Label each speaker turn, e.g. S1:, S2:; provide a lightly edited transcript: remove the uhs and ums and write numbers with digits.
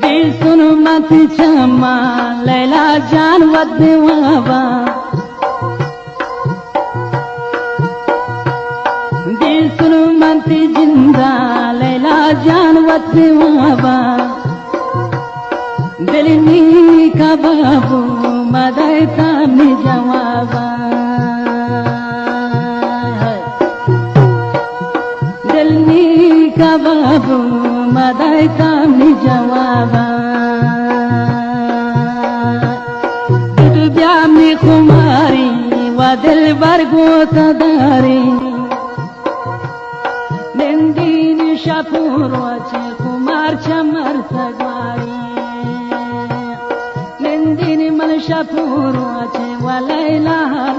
S1: दिल सुन मत चमा लैला जान वदवावा दिल सुन मत जिंदा लैला जान वदवावा दिल नी का बाबू मदयता में जवाबा दिल नी का बाबू मदयता में जवाबा दुनिया में कुमारी व दिल बरगो तदारी निंदीन शपूर वचे कुमार चमर सगवारी निंदीन मन शपूर वचे व लैला हर